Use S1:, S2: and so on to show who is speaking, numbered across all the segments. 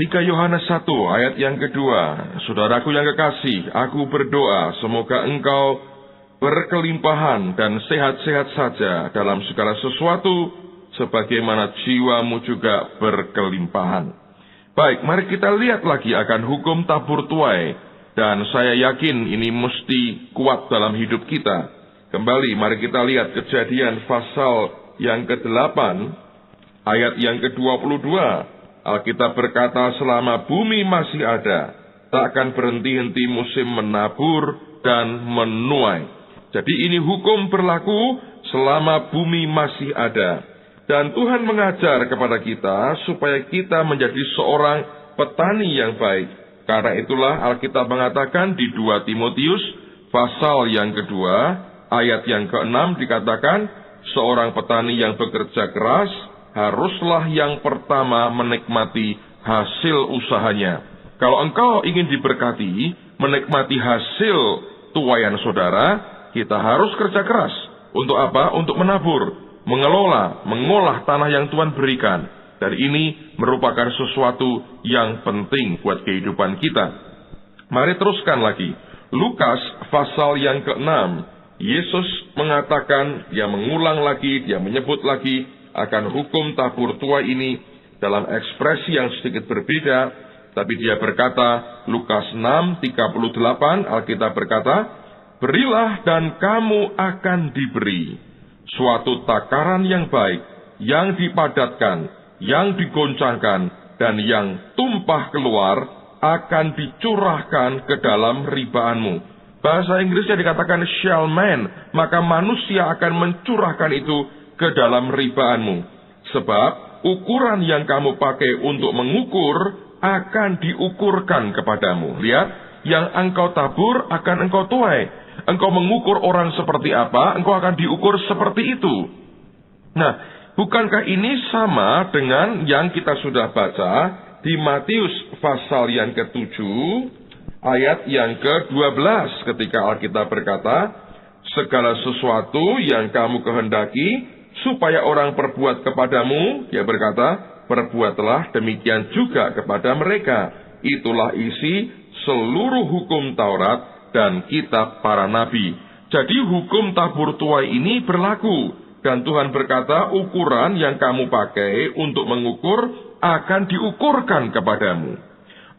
S1: 3 Yohanes 1 ayat yang kedua. Saudaraku yang kekasih, aku berdoa semoga engkau berkelimpahan dan sehat-sehat saja dalam segala sesuatu, sebagaimana jiwamu juga berkelimpahan. Baik, mari kita lihat lagi akan hukum tabur tuai, dan saya yakin ini mesti kuat dalam hidup kita. Kembali, mari kita lihat Kejadian pasal yang ke-8, ayat yang ke-22. Alkitab berkata, selama bumi masih ada, takkan berhenti-henti musim menabur dan menuai. Jadi ini hukum berlaku selama bumi masih ada. Dan Tuhan mengajar kepada kita supaya kita menjadi seorang petani yang baik. Karena itulah Alkitab mengatakan di 2 Timotius pasal yang kedua, ayat yang ke-6 dikatakan, seorang petani yang bekerja keras haruslah yang pertama menikmati hasil usahanya. Kalau engkau ingin diberkati, menikmati hasil tuaian saudara, kita harus kerja keras. Untuk apa? Untuk menabur, mengelola, mengolah tanah yang Tuhan berikan. Dan ini merupakan sesuatu yang penting buat kehidupan kita. Mari teruskan lagi. Lukas pasal yang ke-6. Yesus mengatakan, dia mengulang lagi, dia menyebut lagi akan hukum tabur tuai ini dalam ekspresi yang sedikit berbeda. Tapi dia berkata, Lukas 6:38, Alkitab berkata, berilah dan kamu akan diberi. Suatu takaran yang baik, yang dipadatkan, yang digoncangkan, dan yang tumpah keluar, akan dicurahkan ke dalam ribaanmu. Bahasa Inggrisnya dikatakan shall man, maka manusia akan mencurahkan itu ke dalam ribaanmu. Sebab ukuran yang kamu pakai untuk mengukur akan diukurkan kepadamu. Lihat, yang engkau tabur akan engkau tuai. Engkau mengukur orang seperti apa, engkau akan diukur seperti itu. Nah, bukankah ini sama dengan yang kita sudah baca di Matius pasal yang ke-7, ayat yang ke-12, ketika Alkitab berkata, segala sesuatu yang kamu kehendaki supaya orang perbuat kepadamu, dia berkata, perbuatlah demikian juga kepada mereka. Itulah isi seluruh hukum Taurat dan kitab para nabi. Jadi hukum tabur tuai ini berlaku. Dan Tuhan berkata, ukuran yang kamu pakai untuk mengukur akan diukurkan kepadamu.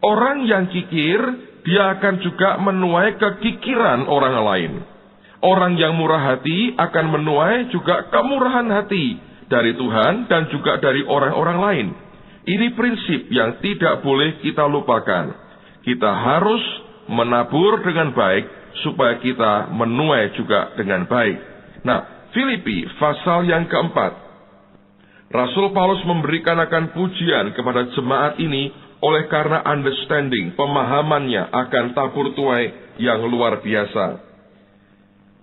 S1: Orang yang kikir, dia akan juga menuai kekikiran orang lain. Orang yang murah hati akan menuai juga kemurahan hati dari Tuhan dan juga dari orang-orang lain. Ini prinsip yang tidak boleh kita lupakan. Kita harus menabur dengan baik supaya kita menuai juga dengan baik. Nah, Filipi pasal yang ke-4. Rasul Paulus memberikan akan pujian kepada jemaat ini oleh karena understanding, pemahamannya akan tabur tuai yang luar biasa.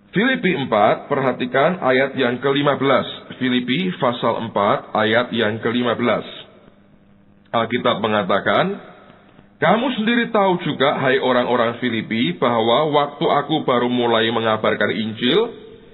S1: Filipi 4, perhatikan ayat yang ke-15. Filipi pasal 4, ayat yang ke-15. Alkitab mengatakan, kamu sendiri tahu juga, hai orang-orang Filipi, bahwa waktu aku baru mulai mengabarkan Injil,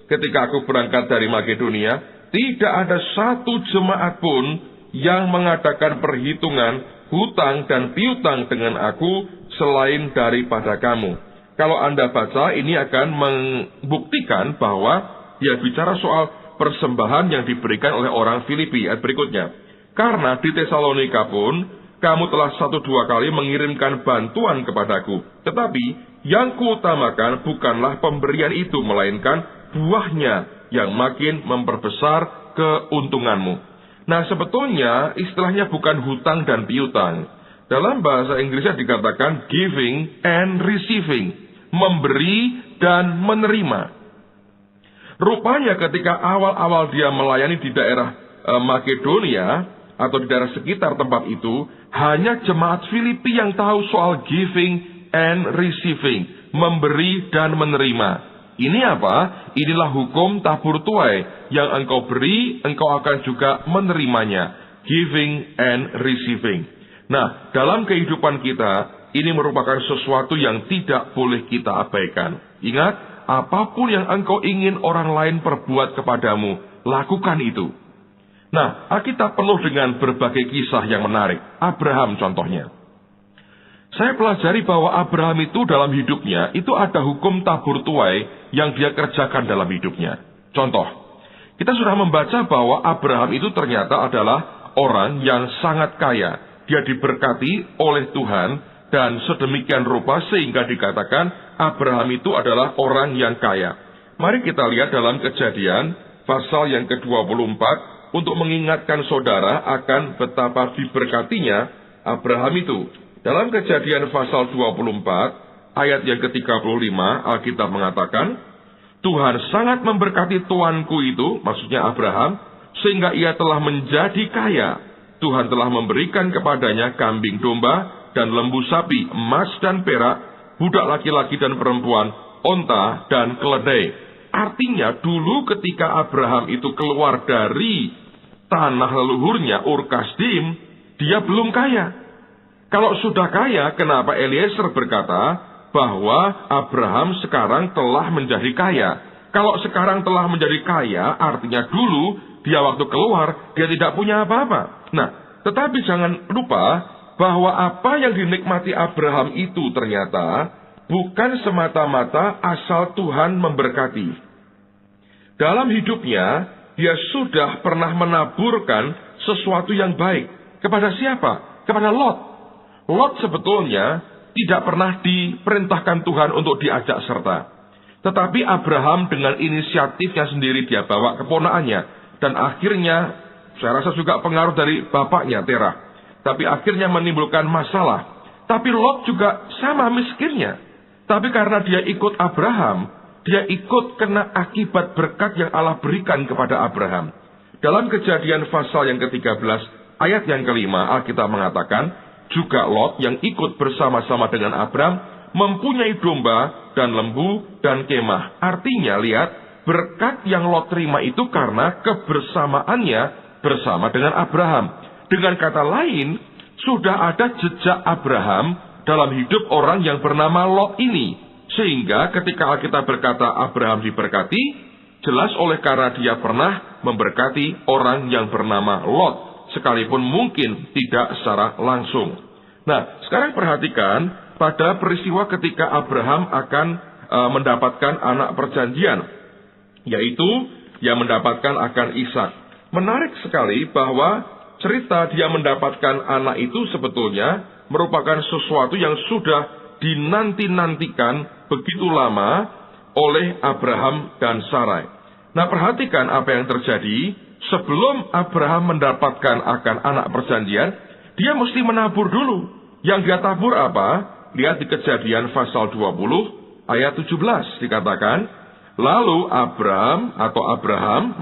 S1: ketika aku berangkat dari Makedonia, tidak ada satu jemaat pun yang mengadakan perhitungan hutang dan piutang dengan aku selain daripada kamu. Kalau Anda baca, ini akan membuktikan bahwa dia bicara soal persembahan yang diberikan oleh orang Filipi. Ayat berikutnya, karena di Tesalonika pun kamu telah 1-2 kali mengirimkan bantuan kepadaku. Tetapi yang kuutamakan bukanlah pemberian itu, melainkan buahnya yang makin memperbesar keuntunganmu. Nah, sebetulnya istilahnya bukan hutang dan piutang. Dalam bahasa Inggrisnya dikatakan giving and receiving, memberi dan menerima. Rupanya ketika awal-awal dia melayani di daerah Makedonia atau di daerah sekitar tempat itu, hanya jemaat Filipi yang tahu soal giving and receiving, memberi dan menerima. Ini apa? Inilah hukum tabur tuai. Yang engkau beri, engkau akan juga menerimanya. Giving and receiving. Nah, dalam kehidupan kita, ini merupakan sesuatu yang tidak boleh kita abaikan. Ingat, apapun yang engkau ingin orang lain perbuat kepadamu, lakukan itu. Nah, Alkitab penuh dengan berbagai kisah yang menarik. Abraham contohnya. Saya pelajari bahwa Abraham itu dalam hidupnya, itu ada hukum tabur tuai yang dia kerjakan dalam hidupnya. Contoh, kita sudah membaca bahwa Abraham itu ternyata adalah orang yang sangat kaya. Dia diberkati oleh Tuhan dan sedemikian rupa sehingga dikatakan Abraham itu adalah orang yang kaya. Mari kita lihat dalam Kejadian pasal yang ke-24 untuk mengingatkan saudara akan betapa diberkatinya Abraham itu. Dalam Kejadian pasal 24 ayat yang ke-35 Alkitab mengatakan, Tuhan sangat memberkati tuanku itu, maksudnya Abraham, sehingga ia telah menjadi kaya. Tuhan telah memberikan kepadanya kambing domba dan lembu sapi, emas dan perak, budak laki-laki dan perempuan, onta dan keledai. Artinya dulu ketika Abraham itu keluar dari tanah leluhurnya Ur Kasdim, dia belum kaya. Kalau sudah kaya, kenapa Eliezer berkata bahwa Abraham sekarang telah menjadi kaya? Kalau sekarang telah menjadi kaya, artinya dulu dia waktu keluar, dia tidak punya apa-apa. Nah, tetapi jangan lupa bahwa apa yang dinikmati Abraham itu ternyata bukan semata-mata asal Tuhan memberkati. Dalam hidupnya, dia sudah pernah menaburkan sesuatu yang baik. Kepada siapa? Kepada Lot. Lot sebetulnya tidak pernah diperintahkan Tuhan untuk diajak serta. Tetapi Abraham dengan inisiatifnya sendiri dia bawa keponakannya. Dan akhirnya, saya rasa juga pengaruh dari bapaknya Terah. Tapi akhirnya menimbulkan masalah. Tapi Lot juga sama miskinnya. Tapi karena dia ikut Abraham, dia ikut kena akibat berkat yang Allah berikan kepada Abraham. Dalam Kejadian pasal yang ke-13, ayat yang ke-5, Alkitab mengatakan, juga Lot yang ikut bersama-sama dengan Abraham mempunyai domba dan lembu dan kemah. Artinya lihat, berkat yang Lot terima itu karena kebersamaannya bersama dengan Abraham. Dengan kata lain, sudah ada jejak Abraham dalam hidup orang yang bernama Lot ini. Sehingga ketika Alkitab berkata Abraham diberkati, jelas oleh karena dia pernah memberkati orang yang bernama Lot, sekalipun mungkin tidak secara langsung. Nah, sekarang perhatikan pada peristiwa ketika Abraham akan mendapatkan anak perjanjian, yaitu dia mendapatkan akan Ishak. Menarik sekali bahwa cerita dia mendapatkan anak itu sebetulnya merupakan sesuatu yang sudah dinanti-nantikan begitu lama oleh Abraham dan Sarai. Nah, perhatikan apa yang terjadi. Sebelum Abraham mendapatkan akan anak perjanjian, dia mesti menabur dulu. Yang dia tabur apa? Lihat di Kejadian pasal 20 ayat 17 dikatakan, lalu Abraham,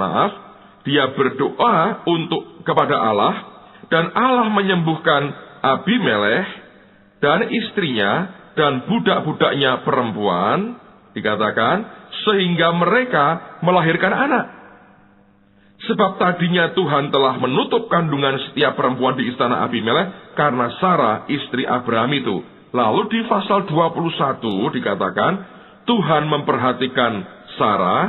S1: dia berdoa kepada Allah, dan Allah menyembuhkan Abimelekh dan istrinya dan budak-budaknya perempuan, dikatakan, sehingga mereka melahirkan anak. Sebab tadinya Tuhan telah menutup kandungan setiap perempuan di istana Abimelekh karena Sarah istri Abraham itu. Lalu di pasal 21 dikatakan, Tuhan memperhatikan Sarah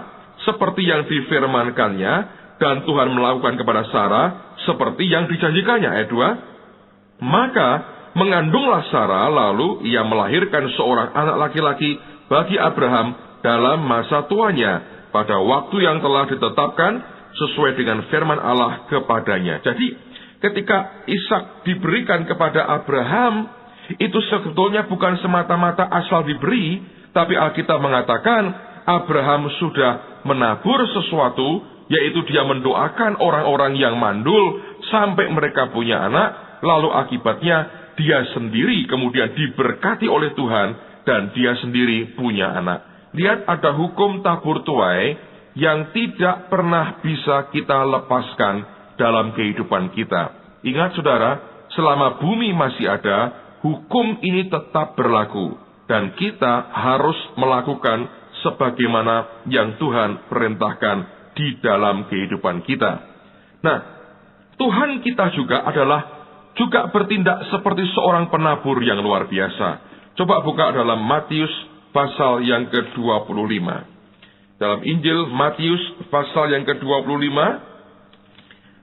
S1: seperti yang difirmankannya, dan Tuhan melakukan kepada Sarah seperti yang dijanjikannya. Ayat 2. Maka mengandunglah Sarah, lalu ia melahirkan seorang anak laki-laki bagi Abraham dalam masa tuanya, pada waktu yang telah ditetapkan sesuai dengan firman Allah kepadanya. Jadi ketika Ishak diberikan kepada Abraham, itu sebetulnya bukan semata-mata asal diberi, tapi Alkitab mengatakan Abraham sudah menabur sesuatu, yaitu dia mendoakan orang-orang yang mandul sampai mereka punya anak, lalu akibatnya dia sendiri kemudian diberkati oleh Tuhan dan dia sendiri punya anak. Lihat, ada hukum tabur tuai yang tidak pernah bisa kita lepaskan dalam kehidupan kita. Ingat saudara, selama bumi masih ada, hukum ini tetap berlaku. Dan kita harus melakukan sebagaimana yang Tuhan perintahkan di dalam kehidupan kita. Nah, Tuhan kita juga bertindak seperti seorang penabur yang luar biasa. Coba buka dalam Matius pasal yang ke-25. Dalam Injil Matius pasal yang ke-25,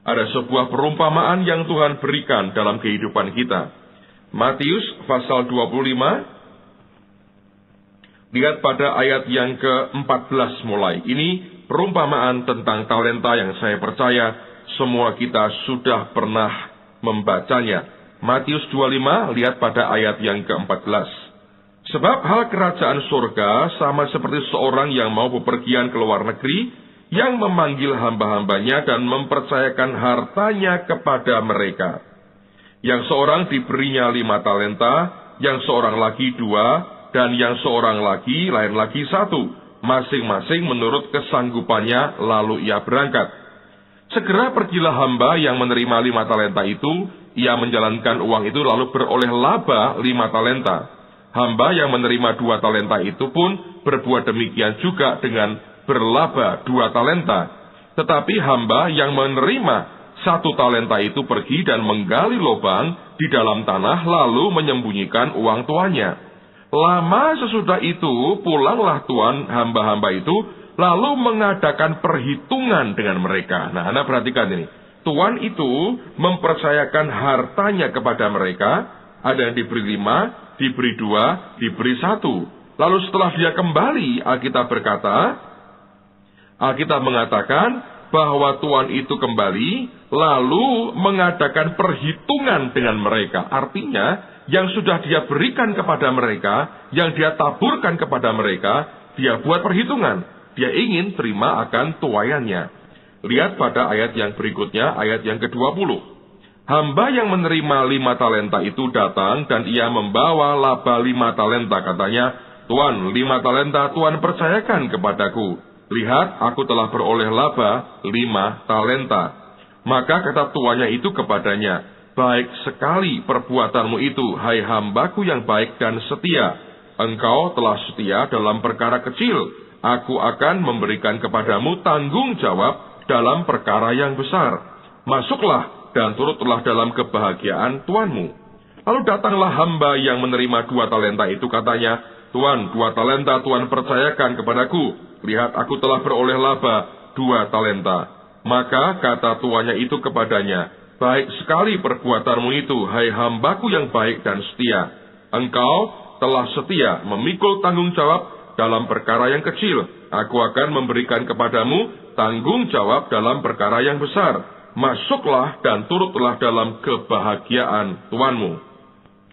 S1: ada sebuah perumpamaan yang Tuhan berikan dalam kehidupan kita. Matius pasal 25, lihat pada ayat yang ke-14 mulai. Ini perumpamaan tentang talenta yang saya percaya semua kita sudah pernah membacanya. Matius 25, lihat pada ayat yang ke-14. Sebab hal kerajaan surga sama seperti seorang yang mau bepergian ke luar negeri, yang memanggil hamba-hambanya dan mempercayakan hartanya kepada mereka. Yang seorang diberinya 5 talenta, yang seorang lagi 2, dan yang seorang lagi lain lagi 1, masing-masing menurut kesanggupannya, lalu ia berangkat. Segera pergilah hamba yang menerima 5 talenta itu, ia menjalankan uang itu lalu beroleh laba 5 talenta. Hamba yang menerima 2 talenta itu pun berbuat demikian juga dengan berlaba 2 talenta. Tetapi hamba yang menerima 1 talenta itu pergi dan menggali lubang di dalam tanah, lalu menyembunyikan uang tuannya. Lama sesudah itu, pulanglah tuan hamba-hamba itu, lalu mengadakan perhitungan dengan mereka. Nah, Anda perhatikan ini. Tuan itu mempercayakan hartanya kepada mereka. Ada yang diberi 5, diberi 2, diberi 1. Lalu setelah dia kembali, Alkitab mengatakan bahwa tuan itu kembali, lalu mengadakan perhitungan dengan mereka. Artinya, yang sudah dia berikan kepada mereka, yang dia taburkan kepada mereka, dia buat perhitungan. Dia ingin terima akan tuaiannya. Lihat pada ayat yang berikutnya, ayat yang ke-20. Hamba yang menerima 5 talenta itu datang, dan ia membawa laba 5 talenta. Katanya, Tuan, 5 talenta Tuan percayakan kepadaku. Lihat, aku telah beroleh laba 5 talenta. Maka kata tuannya itu kepadanya, baik sekali perbuatanmu itu, hai hambaku yang baik dan setia. Engkau telah setia dalam perkara kecil, aku akan memberikan kepadamu tanggung jawab dalam perkara yang besar. Masuklah dan turutlah dalam kebahagiaan tuanmu. Lalu datanglah hamba yang menerima 2 talenta itu, katanya, Tuan, 2 talenta Tuan percayakan kepadaku. Lihat, aku telah beroleh laba 2 talenta. Maka kata tuannya itu kepadanya, baik sekali perbuatanmu itu, hai hambaku yang baik dan setia. Engkau telah setia memikul tanggung jawab dalam perkara yang kecil. Aku akan memberikan kepadamu tanggung jawab dalam perkara yang besar. Masuklah dan turutlah dalam kebahagiaan tuanmu.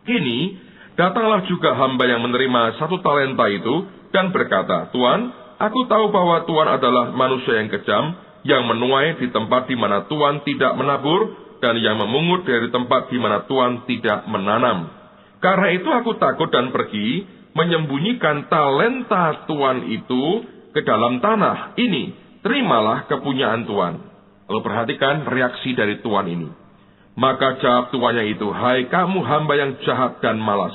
S1: Kini, datanglah juga hamba yang menerima 1 talenta itu dan berkata, Tuan, aku tahu bahwa Tuan adalah manusia yang kejam, yang menuai di tempat di mana Tuan tidak menabur, dan yang memungut dari tempat di mana Tuan tidak menanam. Karena itu aku takut dan pergi, menyembunyikan talenta Tuan itu ke dalam tanah. Ini, terimalah kepunyaan Tuan. Lalu perhatikan reaksi dari Tuan ini. Maka jawab tuannya itu, hai kamu hamba yang jahat dan malas.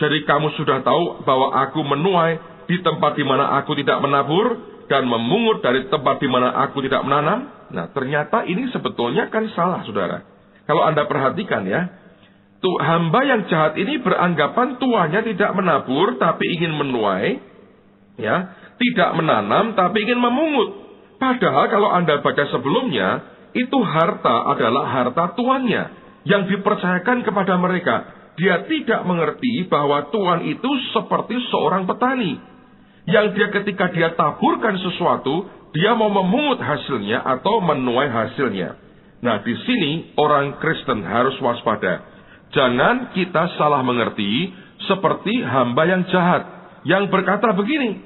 S1: Jadi kamu sudah tahu bahwa aku menuai di tempat di mana aku tidak menabur, dan memungut dari tempat di mana aku tidak menanam. Nah, ternyata ini sebetulnya kan salah, saudara. Kalau Anda perhatikan ya, hamba yang jahat ini beranggapan tuannya tidak menabur, tapi ingin menuai, ya, tidak menanam, tapi ingin memungut. Padahal kalau Anda baca sebelumnya, itu harta adalah harta tuannya, yang dipercayakan kepada mereka. Dia tidak mengerti bahwa tuan itu seperti seorang petani, yang dia ketika dia taburkan sesuatu, dia mau memungut hasilnya atau menuai hasilnya. Nah, di sini orang Kristen harus waspada. Jangan kita salah mengerti seperti hamba yang jahat, yang berkata begini,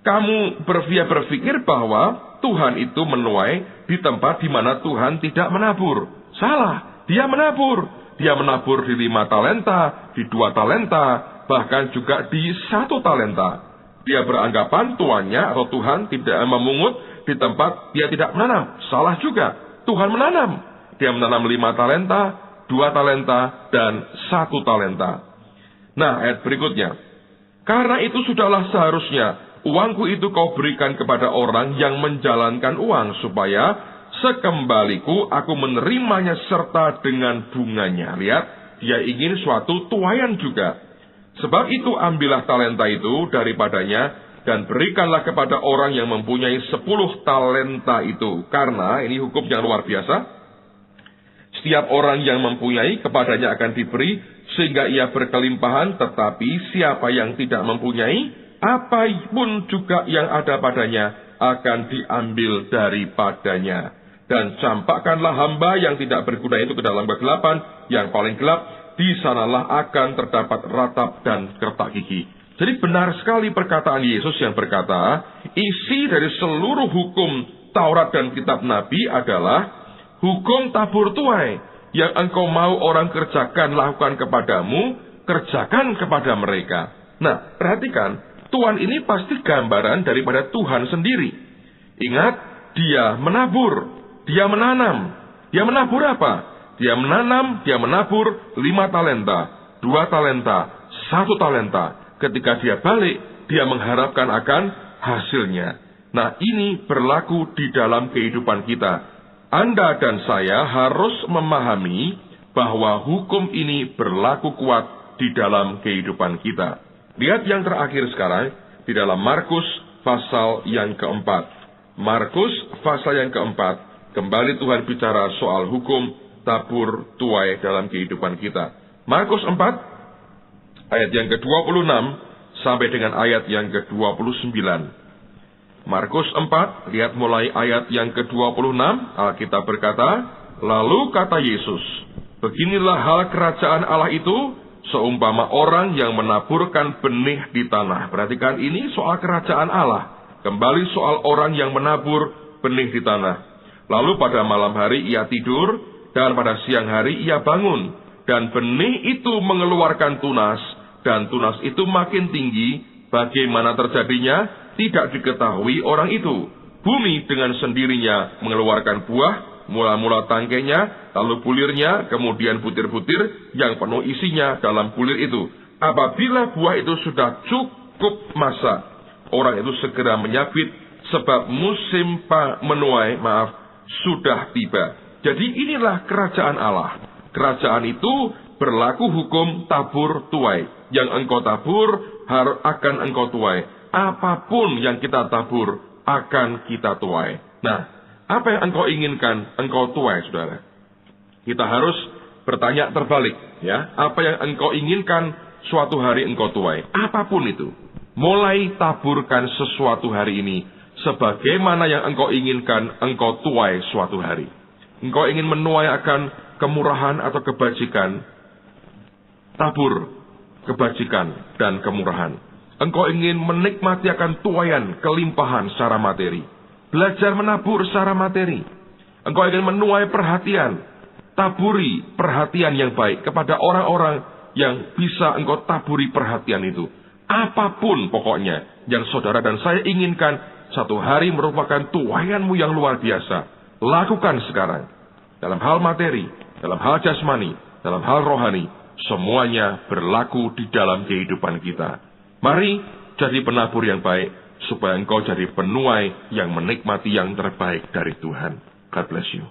S1: kamu berpikir bahwa Tuhan itu menuai di tempat di mana Tuhan tidak menabur. Salah, dia menabur. Dia menabur di 5 talenta, di 2 talenta, bahkan juga di 1 talenta. Dia beranggapan tuannya atau Tuhan tidak memungut di tempat dia tidak menanam. Salah juga. Tuhan menanam. Dia menanam 5 talenta, 2 talenta, dan 1 talenta. Nah, ayat berikutnya. Karena itu sudahlah seharusnya uangku itu kau berikan kepada orang yang menjalankan uang, supaya sekembaliku aku menerimanya serta dengan bunganya. Lihat, dia ingin suatu tuaian juga. Sebab itu ambillah talenta itu daripadanya, dan berikanlah kepada orang yang mempunyai 10 talenta itu. Karena, ini hukum yang luar biasa, Setiap orang yang mempunyai, kepadanya akan diberi, sehingga ia berkelimpahan. Tetapi siapa yang tidak mempunyai, apapun juga yang ada padanya, akan diambil daripadanya. Dan campakkanlah hamba yang tidak berguna itu ke dalam kegelapan, yang paling gelap, di sanalah akan terdapat ratap dan kertak gigi. Jadi benar sekali perkataan Yesus yang berkata, isi dari seluruh hukum Taurat dan kitab Nabi adalah hukum tabur tuai. Yang engkau mau orang kerjakan, lakukan kepadamu, kerjakan kepada mereka. Nah, perhatikan, Tuhan ini pasti gambaran daripada Tuhan sendiri. Ingat, dia menabur, dia menanam. Dia menabur apa? Dia menanam, dia menabur 5 talenta, 2 talenta, 1 talenta. Ketika dia balik, dia mengharapkan akan hasilnya. Nah, ini berlaku di dalam kehidupan kita. Anda dan saya harus memahami bahwa hukum ini berlaku kuat di dalam kehidupan kita. Lihat yang terakhir sekarang, di dalam Markus pasal yang keempat. Markus pasal yang keempat, kembali Tuhan bicara soal hukum tabur tuai dalam kehidupan kita. Markus 4, ayat yang ke-26, sampai dengan ayat yang ke-29. Markus 4, lihat mulai ayat yang ke-26, Alkitab berkata, lalu kata Yesus, beginilah hal kerajaan Allah itu, seumpama orang yang menaburkan benih di tanah. Perhatikan, ini soal kerajaan Allah. Kembali soal orang yang menabur benih di tanah. Lalu pada malam hari ia tidur, dan pada siang hari ia bangun, dan benih itu mengeluarkan tunas, dan tunas itu makin tinggi. Bagaimana terjadinya, tidak diketahui orang itu. Bumi dengan sendirinya mengeluarkan buah, mula-mula tangkainya, lalu bulirnya, kemudian butir-butir yang penuh isinya dalam bulir itu. Apabila buah itu sudah cukup masak, orang itu segera menyabit, sebab musim menuai, sudah tiba. Jadi inilah kerajaan Allah. Kerajaan itu berlaku hukum tabur tuai. Yang engkau tabur, akan engkau tuai. Apapun yang kita tabur, akan kita tuai. Nah, apa yang engkau inginkan, engkau tuai, saudara. Kita harus bertanya terbalik. Ya, apa yang engkau inginkan, suatu hari engkau tuai. Apapun itu. Mulai taburkan sesuatu hari ini. Sebagaimana yang engkau inginkan, engkau tuai suatu hari. Engkau ingin menuai akan kemurahan atau kebajikan, tabur kebajikan dan kemurahan. Engkau ingin menikmati akan tuaian kelimpahan secara materi. Belajar menabur secara materi. Engkau ingin menuai perhatian, taburi perhatian yang baik kepada orang-orang yang bisa engkau taburi perhatian itu. Apapun pokoknya yang saudara dan saya inginkan, satu hari merupakan tuaianmu yang luar biasa. Lakukan sekarang. Dalam hal materi, dalam hal jasmani, dalam hal rohani, semuanya berlaku di dalam kehidupan kita. Mari jadi penabur yang baik, supaya engkau jadi penuai yang menikmati yang terbaik dari Tuhan. God bless you.